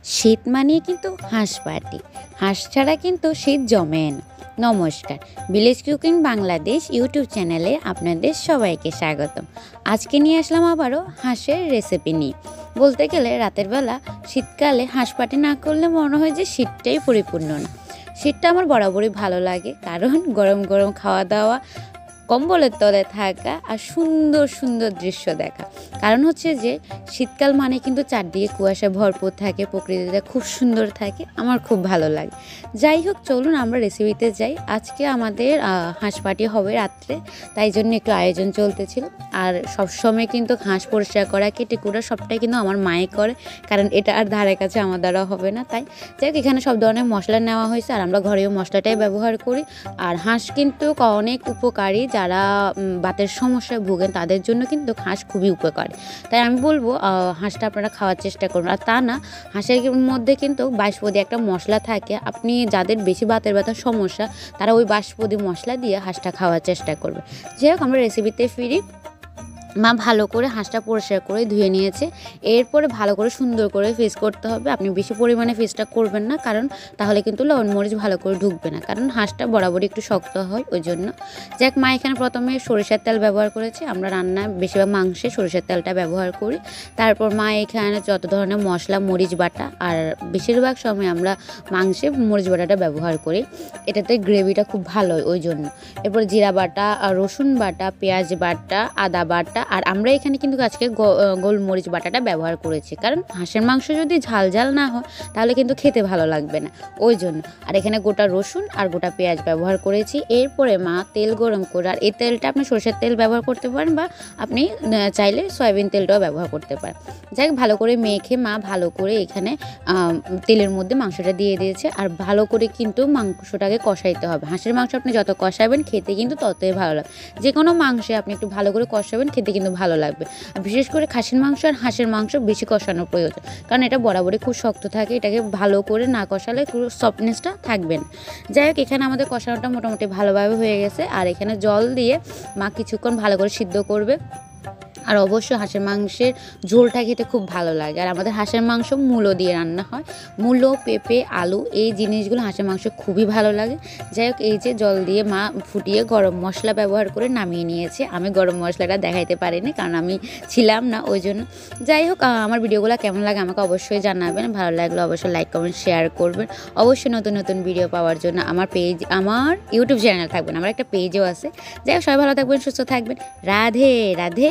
শীত মানিয়ে কিন্তু হাঁস পার্টি, হাঁস ছাড়া কিন্তু শীত জমে না। নমস্কার, ভিলেজ কুকিং বাংলাদেশ ইউটিউব চ্যানেলে আপনাদের সবাইকে স্বাগতম। আজকে নিয়ে আসলাম আবারও হাঁসের রেসিপি নিয়ে। বলতে গেলে রাতের বেলা শীতকালে হাঁস পার্টি না করলে মনে হয় যে শীতটাই পরিপূর্ণ না। শীতটা আমার বরাবরই ভালো লাগে, কারণ গরম গরম খাওয়া দাওয়া, কম্বলের তলে থাকা আর সুন্দর সুন্দর দৃশ্য দেখা। কারণ হচ্ছে যে শীতকাল মানে কিন্তু চারদিকে কুয়াশায় ভরপুর থাকে, প্রকৃতিটা খুব সুন্দর থাকে, আমার খুব ভালো লাগে। যাই হোক, চলুন আমরা রেসিপিতে যাই। আজকে আমাদের হাঁস পার্টি হবে রাত্রে, তাই জন্য একটু আয়োজন চলতেছিল। আর সবসময় কিন্তু হাঁস পরিষ্কার করা, কেটে কুড়া সবটাই কিন্তু আমার মায়ে করে, কারণ এটা আর ধারে কাছে আমার দ্বারা হবে না। তাই যাই হোক, এখানে সব ধরনের মশলা নেওয়া হয়েছে, আর আমরা ঘরেও মশলাটাই ব্যবহার করি। আর হাঁস কিন্তু অনেক উপকারী, যারা বাতের সমস্যায় ভোগেন তাদের জন্য কিন্তু হাঁস খুবই উপকারী। তাই আমি বলবো হাঁসটা আপনারা খাওয়ার চেষ্টা করুন। আর তা না, হাঁসের মধ্যে কিন্তু বাঁশপদি একটা মশলা থাকে, আপনি যাদের বেশি বাতের ব্যথার সমস্যা তারা ওই বাঁশপদি মশলা দিয়ে হাঁসটা খাওয়ার চেষ্টা করবে। যাই হোক, আমরা রেসিপিতে ফিরি। মা ভালো করে হাঁসটা পরিষ্কার করে ধুয়ে নিয়েছে। এরপরে ভালো করে সুন্দর করে ফিস করতে হবে। আপনি বেশি পরিমাণে ফিসটা করবেন না, কারণ তাহলে কিন্তু লবণ মরিচ ভালো করে ঢুকবে না, কারণ হাঁসটা বরাবরই একটু শক্ত হয়, ওই জন্য। যাক, মা এখানে প্রথমে সরিষার তেল ব্যবহার করেছে। আমরা রান্না বেশিরভাগ মাংসে সরিষার তেলটা ব্যবহার করি। তারপর মা এখানে যত ধরনের মশলা, মরিচ বাটা, আর বেশিরভাগ সময় আমরা মাংসে মরিচ বাটাটা ব্যবহার করি, এটাতে গ্রেভিটা খুব ভালো হয়, ওই জন্য। এরপর জিরা বাটা, রসুন বাটা, পেঁয়াজ বাটা, আদা বাটা, আর আমরা এখানে কিন্তু আজকে গোলমরিচ বাটাটা ব্যবহার করেছি, কারণ হাঁসের মাংস যদি ঝাল ঝাল না হয় তাহলে কিন্তু খেতে ভালো লাগবে না, ওই জন্য। আর এখানে গোটা রসুন আর গোটা পেঁয়াজ ব্যবহার করেছি। এরপরে মা তেল গরম করে, আর এই তেলটা আপনি সরষের তেল ব্যবহার করতে পারেন, বা আপনি চাইলে সয়াবিন তেলটাও ব্যবহার করতে পারেন। যাই হোক, ভালো করে মেখে মা ভালো করে এখানে তেলের মধ্যে মাংসটা দিয়ে দিয়েছে। আর ভালো করে কিন্তু মাংসটাকে কষাইতে হবে। হাঁসের মাংস আপনি যত কষাবেন খেতে কিন্তু ততই ভালো লাগবে। যে কোনো মাংসে আপনি একটু ভালো করে কষাবেন, খেতে কিন্তু ভালো লাগবে। আর বিশেষ করে খাসির মাংস আর হাঁসের মাংস বেশি কষানোর প্রয়োজন, কারণ এটা বরাবরই খুব শক্ত থাকে, এটাকে ভালো করে না কষালে পুরো সফটনেসটা থাকবে না। যাই হোক, এখানে আমাদের কষানোটা মোটামুটি ভালোভাবে হয়ে গেছে। আর এখানে জল দিয়ে মা কিছুক্ষণ ভালো করে সিদ্ধ করবে। আর অবশ্যই হাঁসের মাংসের ঝোলটা খেতে খুব ভালো লাগে। আর আমাদের হাঁসের মাংস মূলো দিয়ে রান্না হয়, মূলো, পেঁপে, আলু, এই জিনিসগুলো হাঁসের মাংস খুবই ভালো লাগে। যাই হোক, এই যে জল দিয়ে মা ফুটিয়ে গরম মশলা ব্যবহার করে নামিয়ে নিয়েছে। আমি গরম মশলাটা দেখাইতে পারিনি, কারণ আমি ছিলাম না, ওই জন্য। যাই হোক, আমার ভিডিওগুলো কেমন লাগে আমাকে অবশ্যই জানাবেন। ভালো লাগলে অবশ্যই লাইক, কমেন্ট, শেয়ার করবেন। অবশ্যই নতুন নতুন ভিডিও পাওয়ার জন্য আমার ইউটিউব চ্যানেল থাকবেন, আমার একটা পেজও আছে। যাই হোক, সবাই ভালো থাকবেন, সুস্থ থাকবেন। রাধে রাধে।